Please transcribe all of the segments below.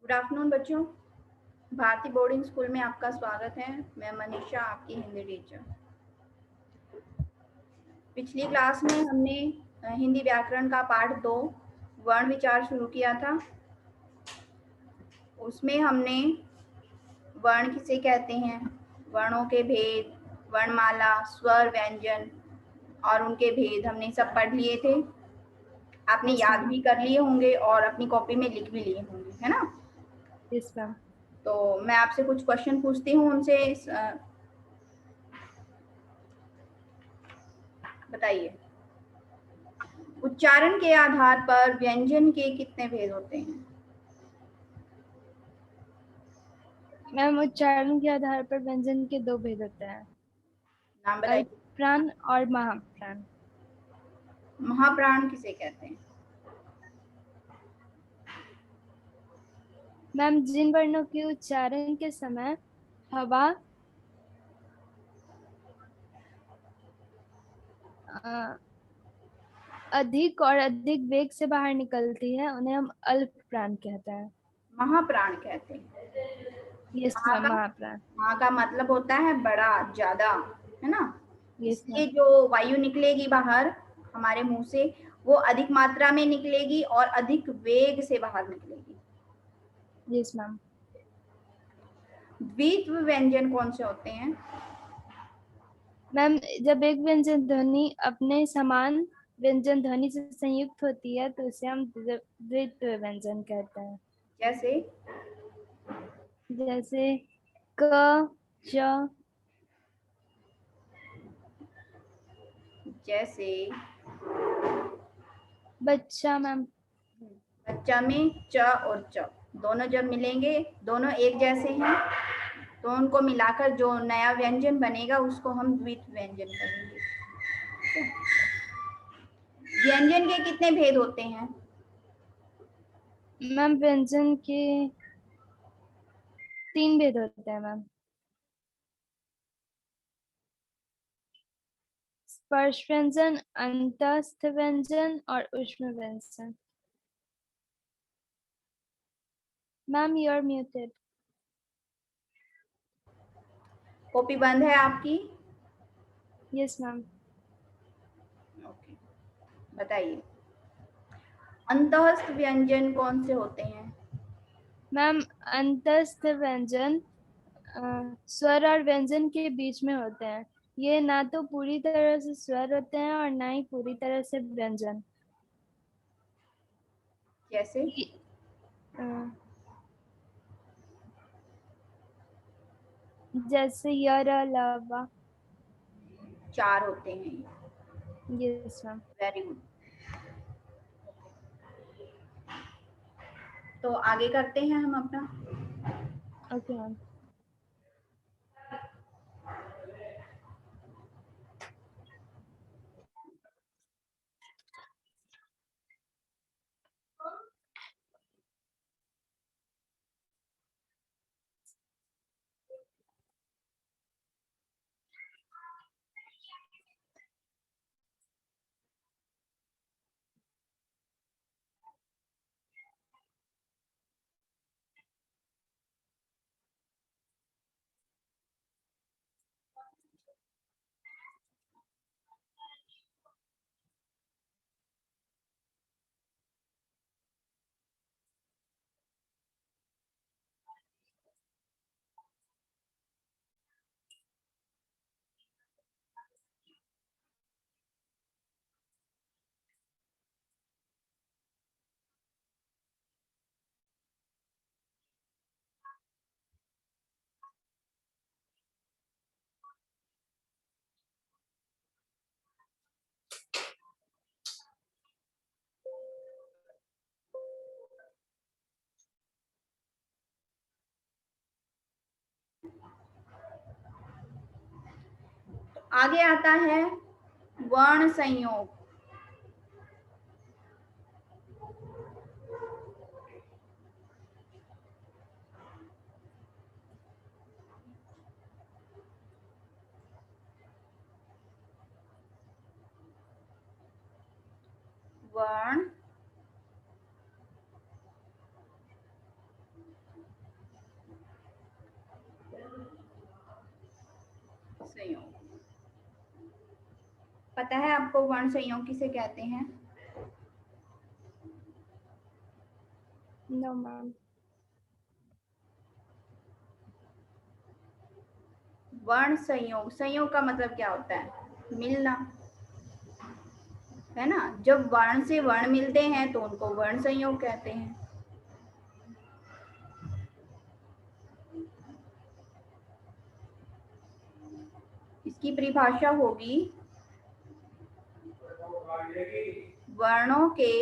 Good afternoon बच्चों। Bharti boarding school में आपका स्वागत है। मैं मनीषा, आपकी हिंदी टीचर। पिछली क्लास में हमने हिंदी व्याकरण का पाठ 2 वर्ण विचार शुरू किया था। उसमें हमने वर्ण किसे कहते हैं, वर्णों के भेद, वर्णमाला, स्वर, व्यंजन और उनके भेद हमने सब पढ़ लिए थे। आपने याद भी कर लिए होंगे और अपनी कॉपी में लिख भी लिए होंगे, है ना? Yes ma'am. तो मैं आपसे कुछ क्वेश्चन पूछती हूँ, उनसे बताइए। उच्चारण के आधार पर व्यंजन के कितने भेद होते हैं? मैम, उच्चारण के आधार पर व्यंजन के 2 भेद होते हैं, नाम बताइए। अल्पप्राण और महाप्राण। महाप्राण किसे कहते हैं? मैम, जिन वर्णों के उच्चारण के समय हवा अधिक और अधिक वेग से बाहर निकलती है, उन्हें हम अल्पप्राण कहते हैं। महाप्राण कहते हैं। यस मैम, महाप्राण। महा का मतलब होता है बड़ा, ज्यादा, है ना? यस इसलिए मैम। जो वायु निकलेगी बाहर हमारे मुंह से, वो अधिक मात्रा में निकलेगी और अधिक वेग से बाहर निकलेगी। Yes ma'am. द्वित्व व्यंजन कौन से होते हैं? मैम, जब एक व्यंजन ध्वनि अपने समान व्यंजन ध्वनि से संयुक्त होती है तो उसे हम द्वित्व व्यंजन कहते हैं। जैसे जैसे क, च। जैसे बच्चा मैम। बच्चा में च और च दोनों जब मिलेंगे, दोनों एक जैसे हैं, तो उनको मिलाकर जो नया व्यंजन बनेगा उसको हम द्वित्व व्यंजन कहेंगे। व्यंजन के कितने भेद होते हैं? मैम, व्यंजन के 3 भेद होते हैं मैम। स्पर्श व्यंजन, अंतस्थ व्यंजन और ऊष्म व्यंजन। Ma'am, you are muted. Copy बंद है आपकी? Yes ma'am. ओके, बताइए। अंतःस्थ व्यंजन कौन से होते हैं? मैम, अंतस्थ व्यंजन स्वर और व्यंजन के बीच में होते हैं। ये ना तो पूरी तरह से स्वर होते हैं और ना ही पूरी तरह से व्यंजन। जैसे जैसे यर, लवा। 4 होते हैं। Yes ma'am. Very good. तो आगे करते हैं हम अपना। Okay ma'am. आगे आता है वर्ण संयोग। वर्ण पता है आपको वर्ण संयोग किसे कहते हैं? No ma'am. वर्ण संयोग, संयोग का मतलब क्या होता है? मिलना, है ना? जब वर्ण से वर्ण मिलते हैं तो उनको वर्ण संयोग कहते हैं। इसकी परिभाषा होगी वर्णों के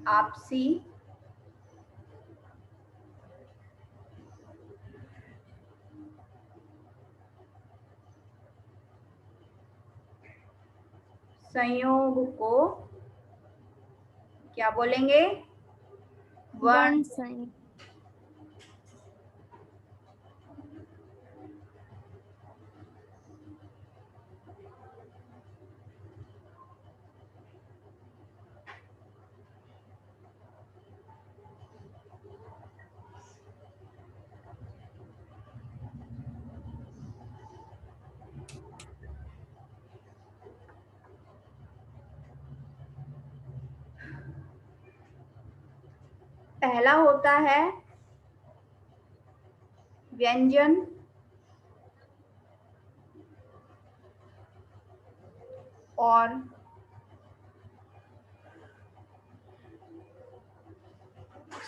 आपसी संयोग को क्या बोलेंगे? वर्ण संयोग। पहला होता है व्यंजन और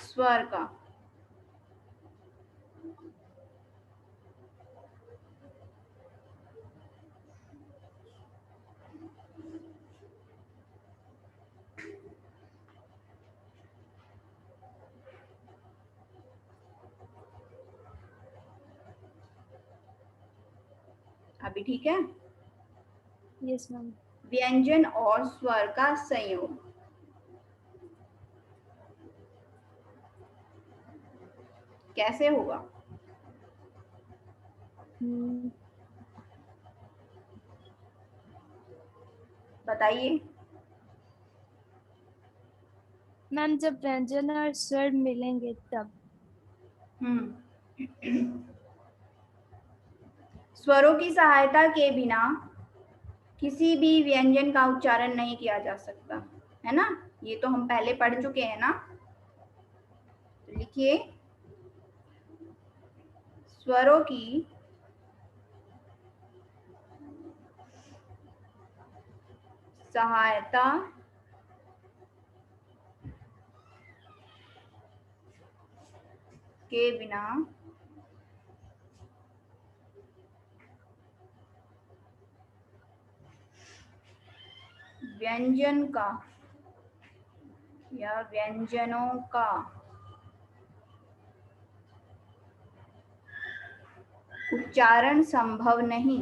स्वर का। अभी ठीक है? Yes ma'am. व्यंजन और स्वर का संयोग कैसे होगा? बताइए। मैम जब व्यंजन और स्वर मिलेंगे तब। स्वरों की सहायता के बिना किसी भी व्यंजन का उच्चारण नहीं किया जा सकता, है ना? ये तो हम पहले पढ़ चुके हैं ना। तो लिखिए, स्वरों की सहायता के बिना व्यंजन का या व्यंजनों का उच्चारण संभव नहीं।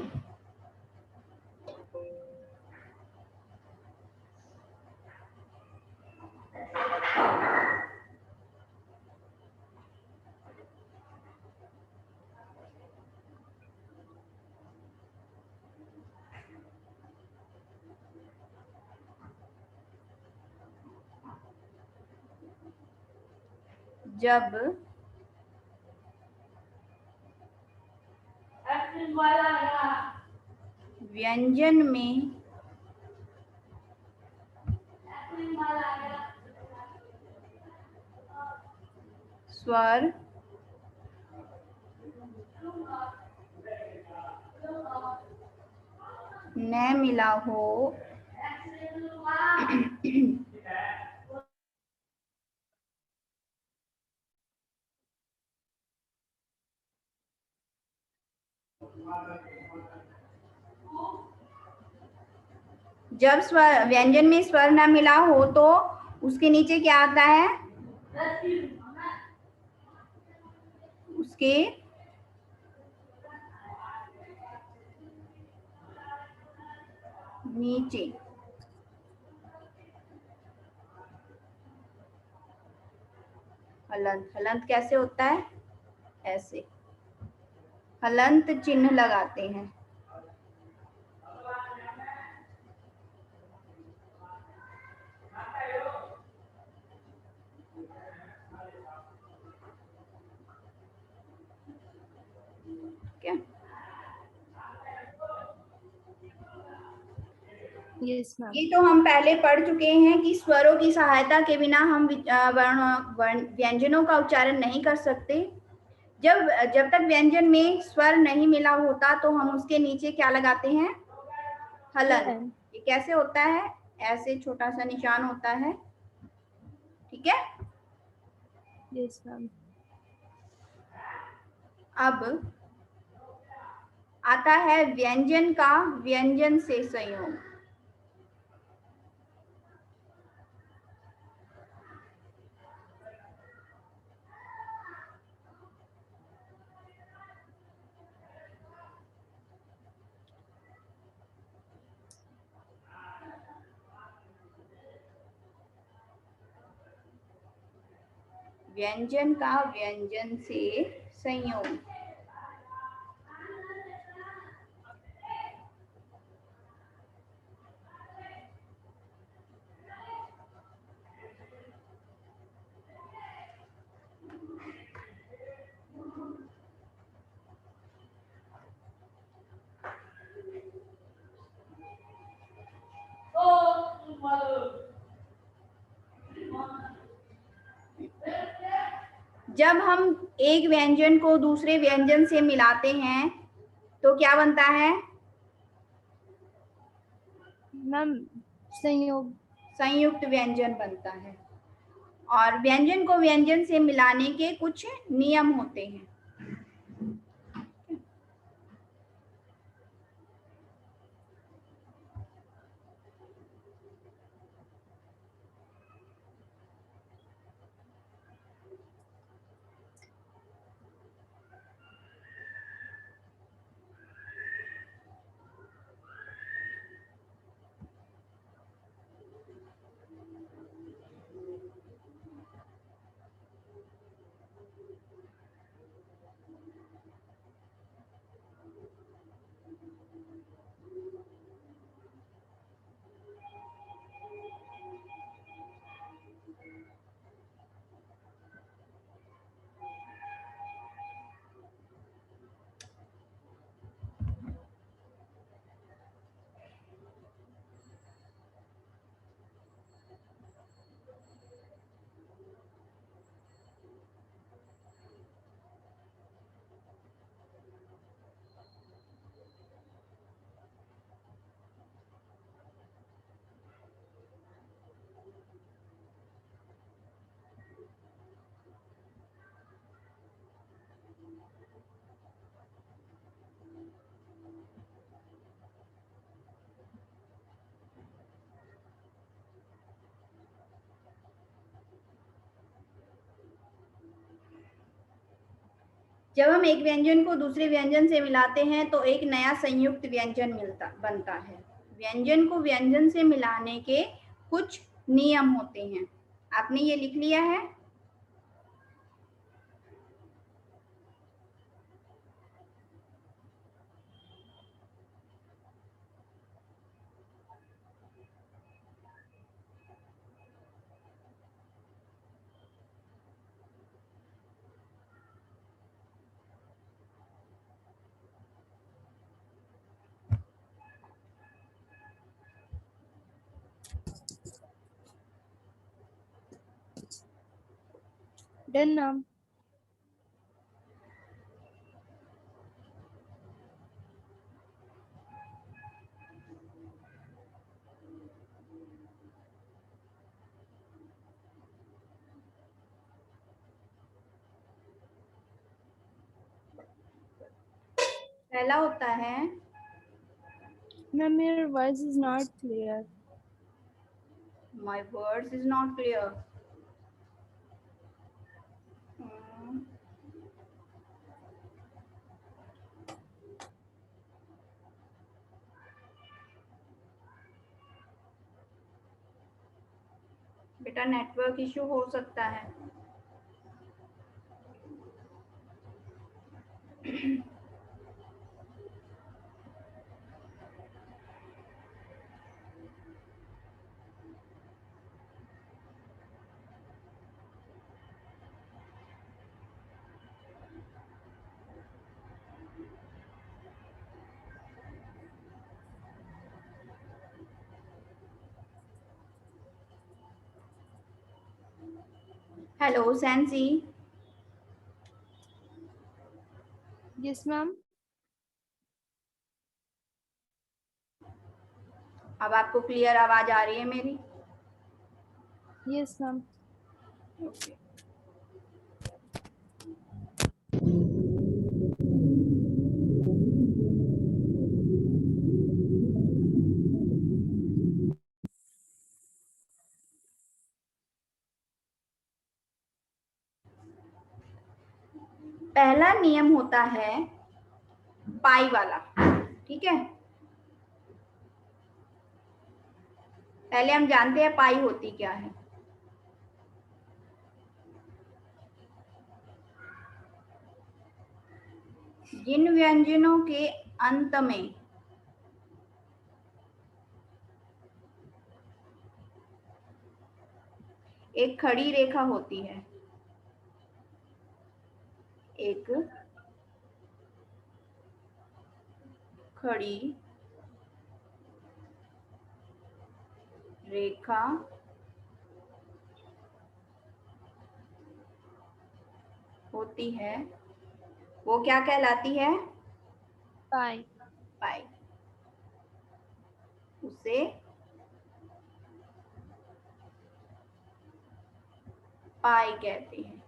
जब व्यंजन में स्वर न मिला हो जब स्वर व्यंजन में स्वर न मिला हो तो उसके नीचे क्या आता है? उसके नीचे हलंत। हलंत कैसे होता है? ऐसे हलंत चिन्ह लगाते हैं। क्या? Yes ma'am. ये तो हम पहले पढ़ चुके हैं कि स्वरों की सहायता के बिना हम व्यंजनों का उच्चारण नहीं कर सकते। जब जब तक व्यंजन में स्वर नहीं मिला होता तो हम उसके नीचे क्या लगाते हैं? हलन। ये कैसे होता है? ऐसे छोटा सा निशान होता है, ठीक है। Yes ma'am. अब आता है व्यंजन का व्यंजन से संयोग। व्यंजन का व्यंजन से संयोग। जब हम एक व्यंजन को दूसरे व्यंजन से मिलाते हैं तो क्या बनता है? मैम संयोग। संयुक्त व्यंजन बनता है। और व्यंजन को व्यंजन से मिलाने के कुछ नियम होते हैं। जब हम एक व्यंजन को दूसरे व्यंजन से मिलाते हैं तो एक नया संयुक्त व्यंजन बनता है। व्यंजन को व्यंजन से मिलाने के कुछ नियम होते हैं। आपने ये लिख लिया है? Done ma'am. पहला होता है, ma'am your voice is not clear. my words is not clear. बेटा नेटवर्क इशू हो सकता है। हेलो सैंसी। Yes ma'am. अब आपको क्लियर आवाज आ रही है मेरी? Yes ma'am. ओके। पहला नियम होता है पाई वाला, ठीक है। पहले हम जानते हैं पाई होती क्या है। जिन व्यंजनों के अंत में एक खड़ी रेखा होती है, एक खड़ी रेखा होती है, वो क्या कहलाती है? पाई। पाई। उसे पाई कहते हैं।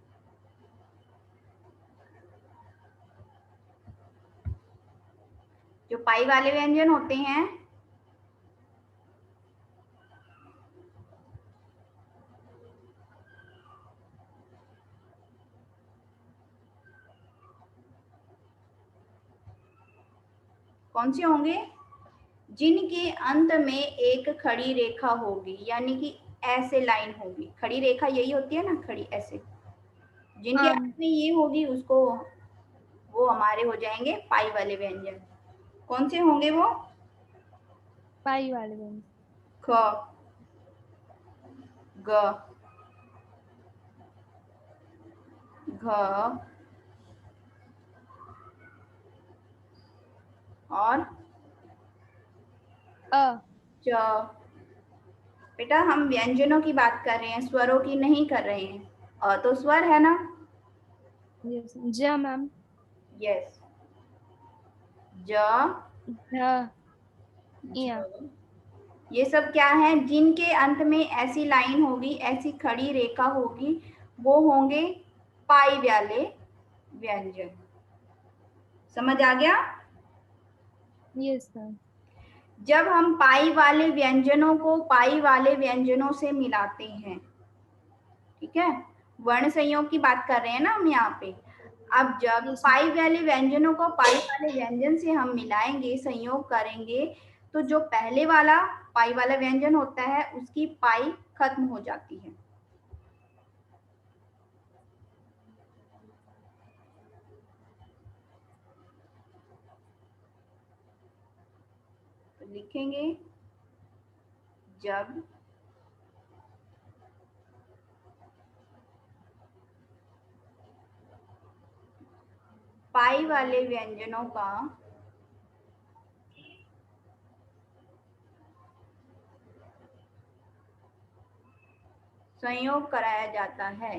जो पाई वाले व्यंजन होते हैं कौन से होंगे? जिनके अंत में एक खड़ी रेखा होगी, यानी कि ऐसे लाइन होगी। खड़ी रेखा यही होती है ना, खड़ी ऐसे। जिनके अंत में ये होगी उसको, वो हमारे हो जाएंगे पाई वाले व्यंजन। कौन से होंगे वो? पाई वाले व्यंजन। ख, ग, घ और अ। च। बेटा हम व्यंजनों की बात कर रहे हैं, स्वरों की नहीं कर रहे हैं। तो स्वर है ना? यस ज मैम। यस। ज, झ। इया। झ। ये सब क्या है? जिनके अंत में ऐसी लाइन होगी, ऐसी खड़ी रेखा होगी, वो होंगे पाई वाले व्यंजन। समझ आ गया? Yes ma'am. जब हम पाई वाले व्यंजनों को पाई वाले व्यंजनों से मिलाते हैं, ठीक है, वर्ण संयोग की बात कर रहे हैं ना हम यहाँ पे। अब जब यस मैम। पाई वाले व्यंजनों को पाई वाले व्यंजन से हम मिलाएंगे, संयोग करेंगे, तो जो पहले वाला पाई वाला व्यंजन होता है उसकी पाई खत्म हो जाती है। तो लिखेंगे जब पाई वाले व्यंजनों का संयोग कराया जाता है,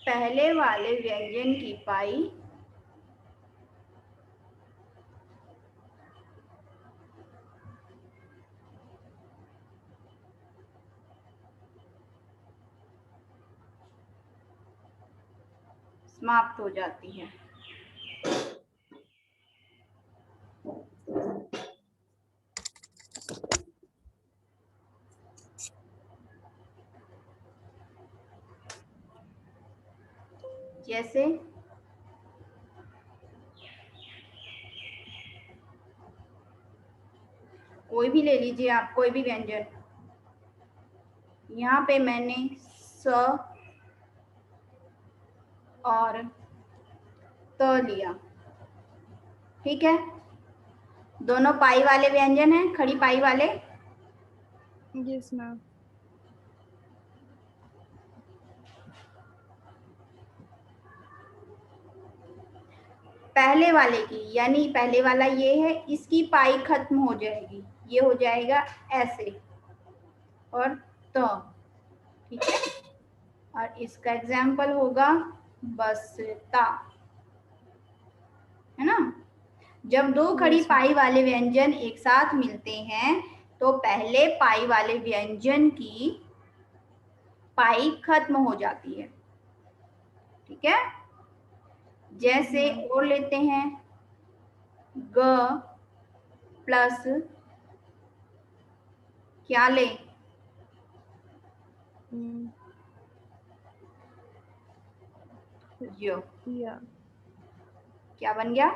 पहले वाले व्यंजन की पाई समाप्त हो जाती है। जैसे कोई भी ले लीजिए आप, कोई भी व्यंजन। यहाँ पे मैंने स और त लिया। ठीक है, दोनों पाई वाले व्यंजन हैं, खड़ी पाई वाले। Yes ma'am. पहले वाले की, यानी पहले वाला ये है, इसकी पाई खत्म हो जाएगी, ये हो जाएगा ऐसे और त। ठीक है, और इसका एग्जाम्पल होगा बसता, है ना। जब दो खड़ी यस पाई वाले व्यंजन एक साथ मिलते हैं तो पहले पाई वाले व्यंजन की पाई खत्म हो जाती है। ठीक है, जैसे मैम। और लेते हैं, ग प्लस क्या ले, य। या क्या बन गया,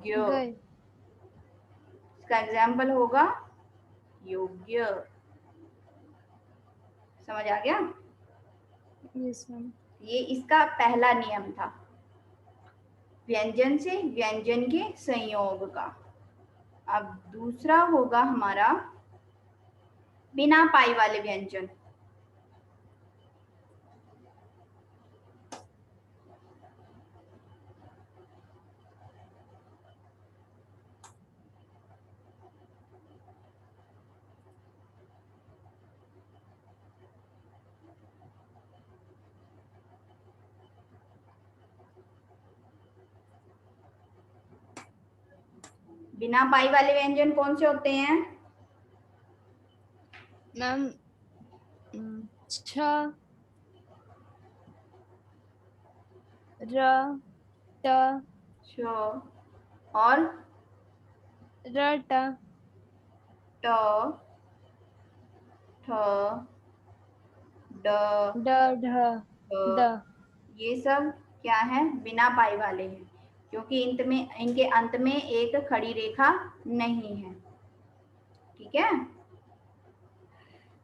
य। गए। इसका एग्जाम्पल होगा योग्य। समझ आ गया। Yes ma'am. ये इसका पहला नियम था, व्यंजन से व्यंजन के संयोग का। अब दूसरा होगा हमारा बिना पाई वाले व्यंजन। बिना पाई वाले व्यंजन कौन से होते हैं? मैम छ, र, ट, छ और र, ट, ट, ठ, ड, ड, ढ, द। ढ। ये सब क्या है, बिना पाई वाले हैं, क्योंकि इनके अंत में एक खड़ी रेखा नहीं है। ठीक है,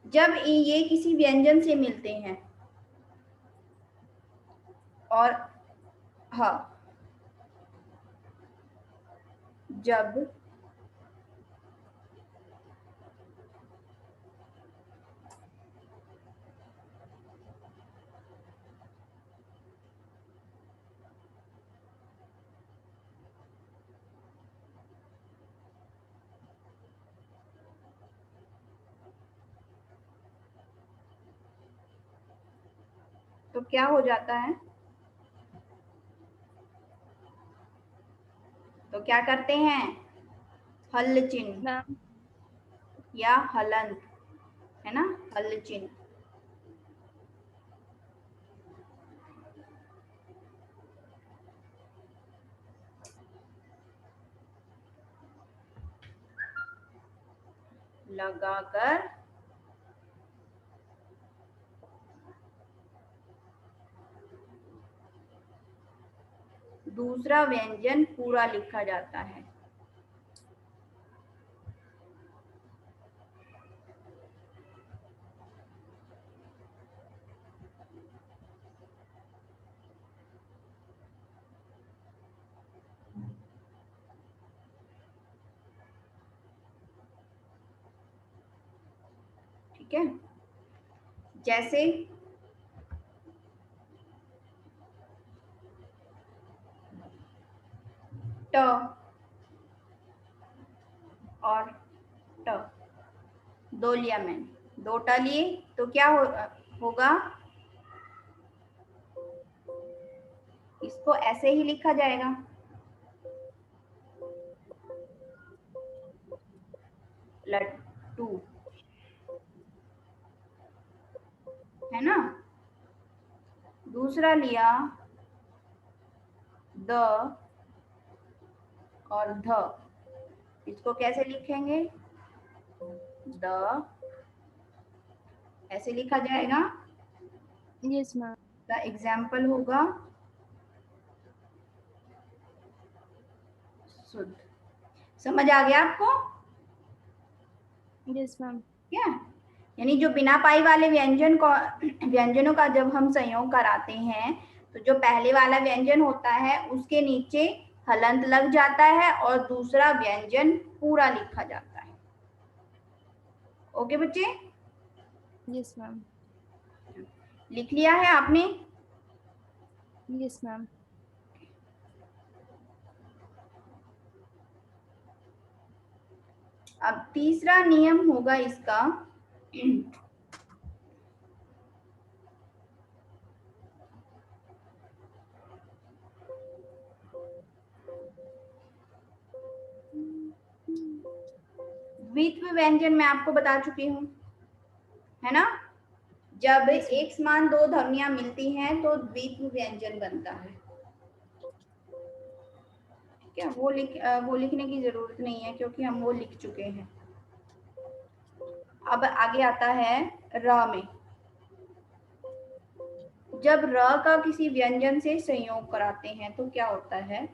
जब ये किसी व्यंजन से मिलते हैं और हाँ, जब तो क्या हो जाता है, तो क्या करते हैं, हल चिन्ह मैम या हलंत, है ना, हल चिन्ह लगाकर दूसरा व्यंजन पूरा लिखा जाता है। ठीक है, जैसे ट और ट, दो लिया मैंने, दो ट लिए तो क्या होगा, इसको ऐसे ही लिखा जाएगा, लट्टू, है ना। दूसरा लिया द और ध, इसको कैसे लिखेंगे, द, ऐसे लिखा जाएगा। Yes ma'am. का एग्जाम्पल होगा शुद्ध। समझ आ गया आपको? Yes ma'am. क्या, यानी जो बिना पाई वाले व्यंजनों का जब हम संयोग कराते हैं तो जो पहले वाला व्यंजन होता है उसके नीचे हलंत लग जाता है और दूसरा व्यंजन पूरा लिखा जाता है। ओके बच्चे, यस मैम। लिख लिया है आपने? Yes ma'am. अब तीसरा नियम होगा इसका, द्वित्व व्यंजन मैं आपको बता चुकी हूँ, है ना? जब एक समान दो ध्वनियां मिलती हैं तो द्वित्व व्यंजन बनता है। क्या वो लिखने की जरूरत नहीं है क्योंकि हम वो लिख चुके हैं। अब आगे आता है र में। जब र का किसी व्यंजन से संयोग कराते हैं तो क्या होता है?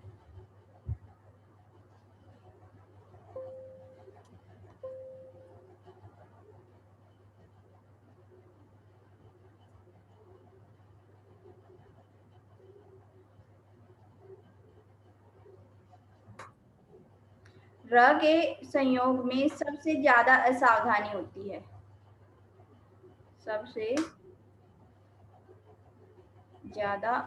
र के संयोग में सबसे ज्यादा असावधानी होती है, सबसे ज्यादा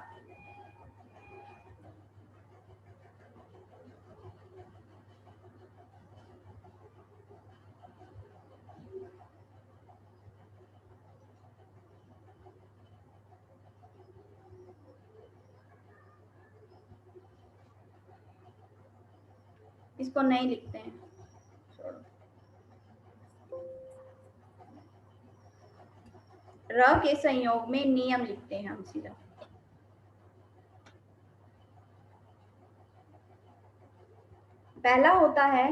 इसको नहीं लिखते हैं, र के संयोग में नियम लिखते हैं हम सीधा। पहला होता है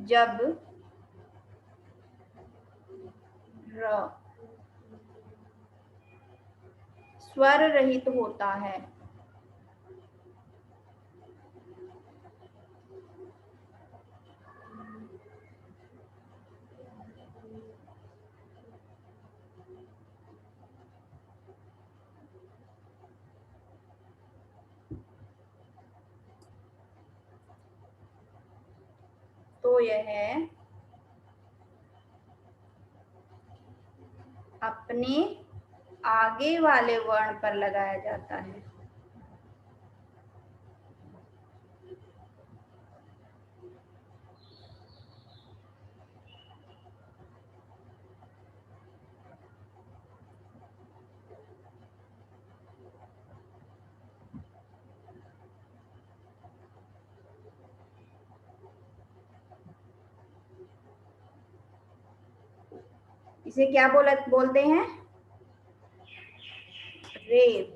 जब र स्वर रहित होता है, तो यह अपने आगे वाले वर्ण पर लगाया जाता है। इसे क्या बोलते हैं? रेफ।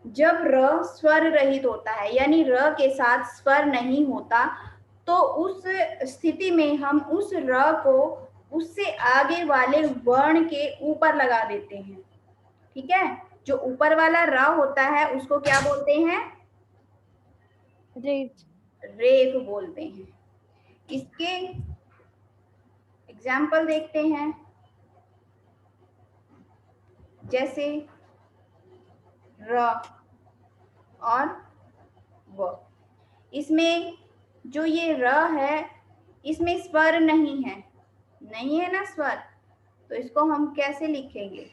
जब र स्वर रहित होता है यानी र के साथ स्वर नहीं होता तो उस स्थिति में हम उस र को उससे आगे वाले वर्ण के ऊपर लगा देते हैं। ठीक है, जो ऊपर वाला र होता है उसको क्या बोलते हैं? रेफ। रेफ बोलते हैं। इसके एग्जाम्पल देखते हैं, जैसे र और व। इसमें जो ये र है इसमें स्वर नहीं है, नहीं है ना स्वर, तो इसको हम कैसे लिखेंगे?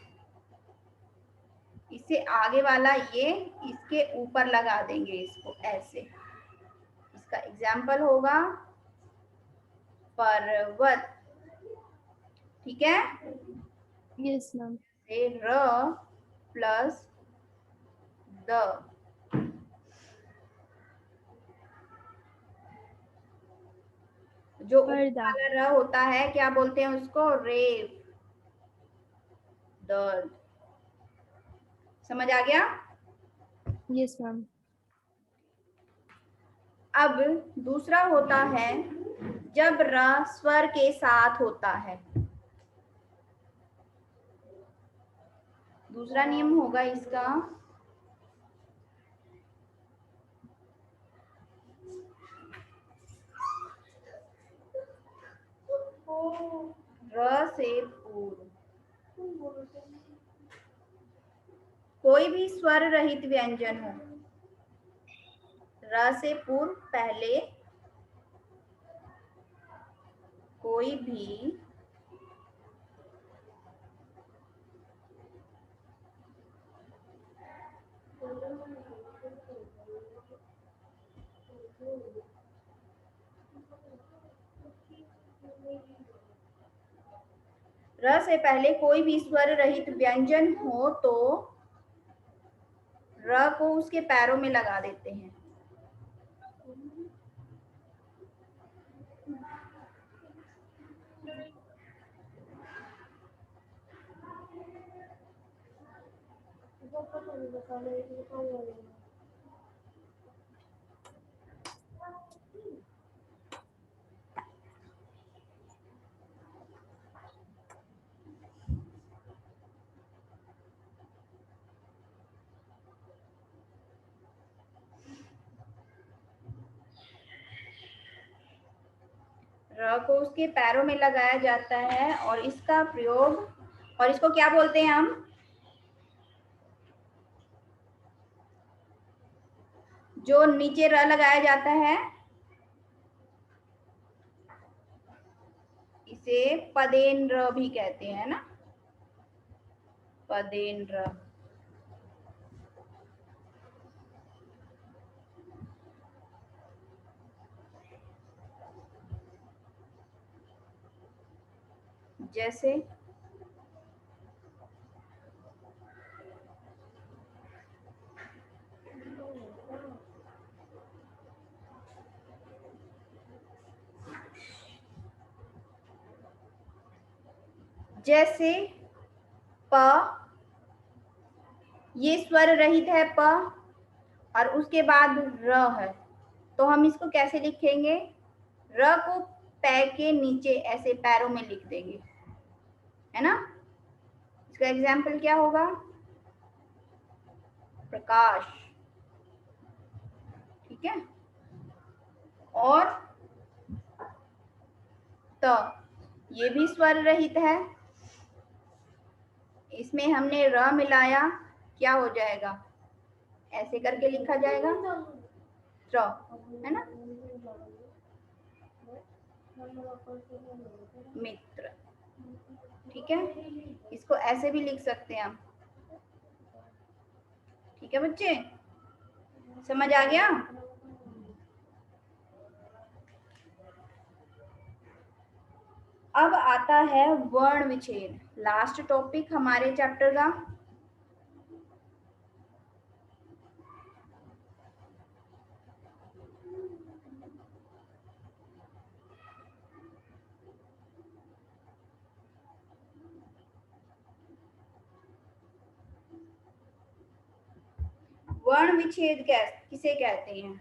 इससे आगे वाला ये इसके ऊपर लगा देंगे इसको ऐसे। इसका एग्जाम्पल होगा पर्वत। ठीक है, यस मैम। र प्लस द, जो ऊपर पर्दा। वाला र होता है क्या बोलते हैं उसको? रेफ, दर्द। समझ आ गया? Yes ma'am. अब दूसरा होता है जब र स्वर के साथ होता है। दूसरा नियम होगा इसका, र से पूर्व कोई भी स्वर रहित व्यंजन हो, र से पूर्व पहले कोई भी र से पहले कोई भी स्वर रहित व्यंजन हो तो र को उसके पैरों में लगा देते हैं। र को उसके पैरों में लगाया जाता है और इसका प्रयोग, और इसको क्या बोलते हैं हम? जो नीचे र लगाया जाता है इसे पदेन-र भी कहते हैं ना, पदेन-र। जैसे जैसे प, ये स्वर रहित है प और उसके बाद र है, तो हम इसको कैसे लिखेंगे? र को पैर के नीचे ऐसे पैरों में लिख देंगे, है ना। इसका एग्जाम्पल क्या होगा? प्रकाश, ठीक है। और त, ये भी स्वर रहित है, इसमें हमने र मिलाया, क्या हो जाएगा? ऐसे करके लिखा जाएगा त्र, है ना, मित्र, ठीक है। इसको ऐसे भी लिख सकते हैं हम, ठीक है बच्चे, समझ आ गया? अब आता है वर्ण विच्छेद, लास्ट टॉपिक हमारे चैप्टर का। वर्ण विच्छेद किसे कहते हैं?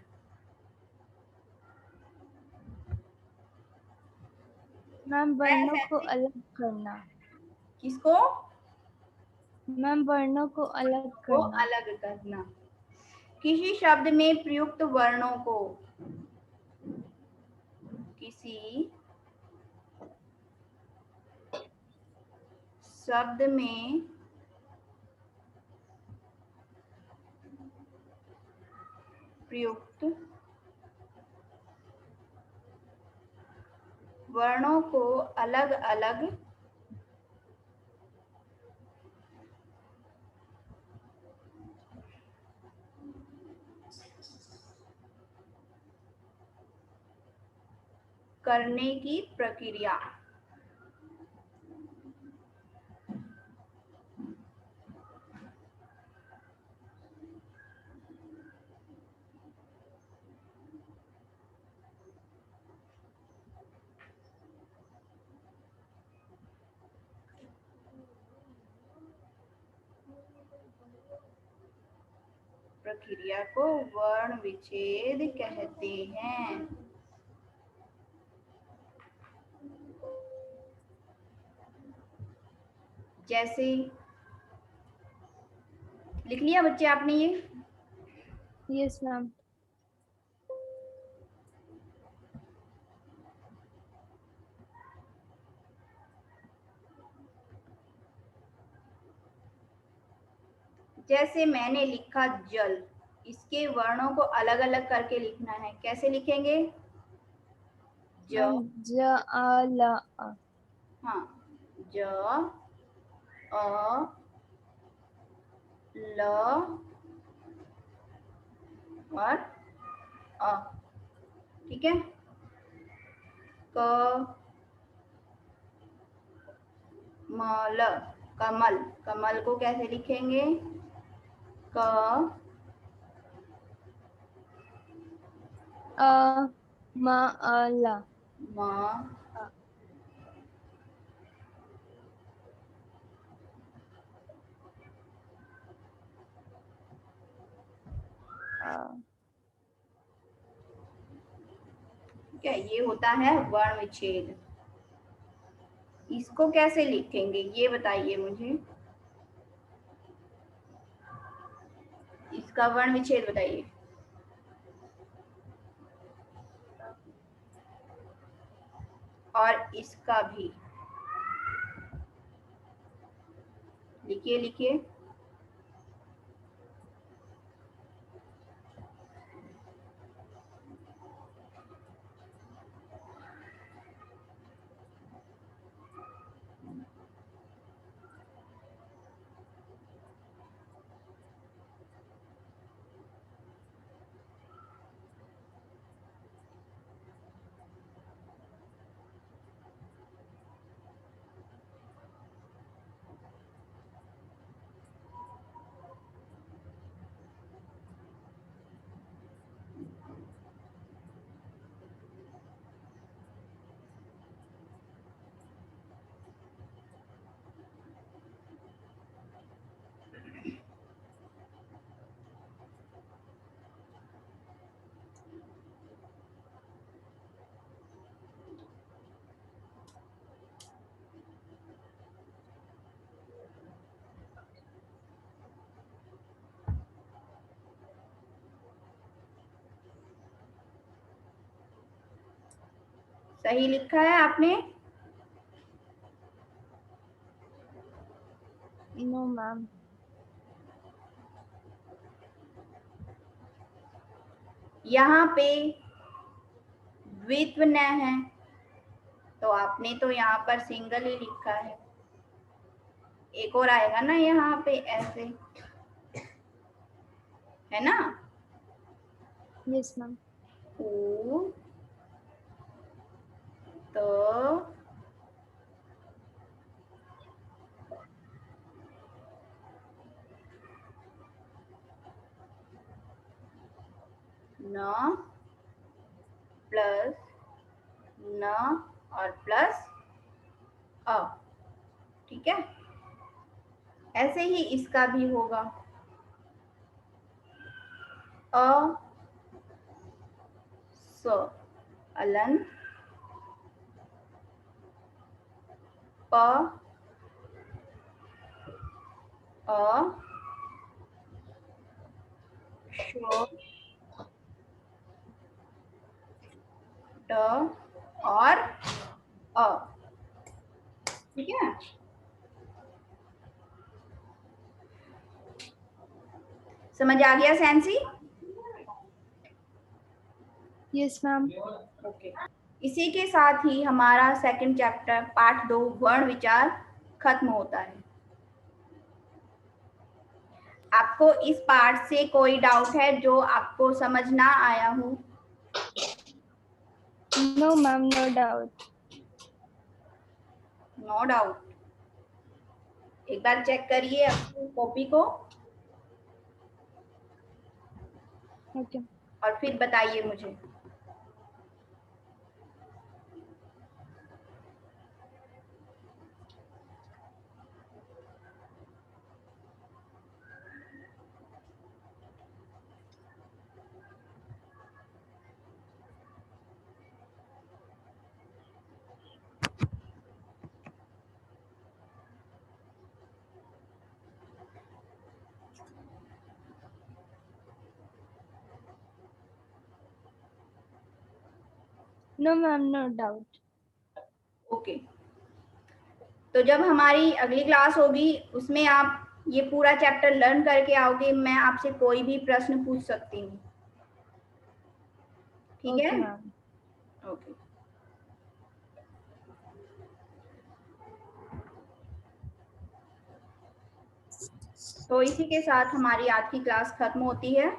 मैम वर्णों को अलग करना। किसको? मैम वर्णों को अलग को करना। अलग करना। किसी शब्द में प्रयुक्त वर्णों को, किसी शब्द में प्रयुक्त वर्णों को अलग अलग करने की प्रक्रिया। प्रक्रिया को वर्ण विच्छेद कहते हैं। जैसे, लिख लिया बच्चे आपने ये? Yes ma'am. जैसे मैंने लिखा जल, इसके वर्णों को अलग अलग करके लिखना है। कैसे लिखेंगे? ज, मैम ज आ ल आ। हाँ, ज, अ, ल और अ। ठीक है। क, मल, कमल। कमल को कैसे लिखेंगे? क, अ म अ ल। म, ठीक है, ये होता है वर्ण विच्छेद। इसको कैसे लिखेंगे ये बताइए मुझे, इसका वर्ण विच्छेद बताइए। और इसका भी लिखिए, लिखिए। सही लिखा है आपने? No ma'am. यहाँ पे द्वित्व न है, तो आपने तो यहाँ पर सिंगल ही लिखा है। एक और आएगा ना यहाँ पे ऐसे, है ना? Yes ma'am. उ, तो, न प्लस न और प्लस अ। ठीक है, ऐसे ही इसका भी होगा। अ, स, अलन, प, अ, श, ट और अ। ठीक है, समझ आ गया सैंसी? Yes ma'am. ओके, इसी के साथ ही हमारा सेकंड चैप्टर पार्ट 2 वर्ण विचार खत्म होता है। आपको इस पार्ट से कोई डाउट है जो आपको समझ ना आया हो? No ma'am, no doubt. No doubt. एक बार चेक करिए अपनी कॉपी को ओके। और फिर बताइए मुझे। No ma'am, no doubt. Okay, तो जब हमारी अगली क्लास होगी उसमें आप ये पूरा चैप्टर लर्न करके आओगे, मैं आपसे कोई भी प्रश्न पूछ सकती हूँ, ठीक है? Okay ma'am. ओके, तो इसी के साथ हमारी आज की क्लास खत्म होती है।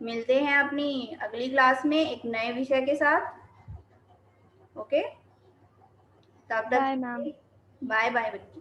मिलते हैं अपनी अगली क्लास में एक नए विषय के साथ। ओके, तब तक बाय मैम। बाय बाय बच्चे।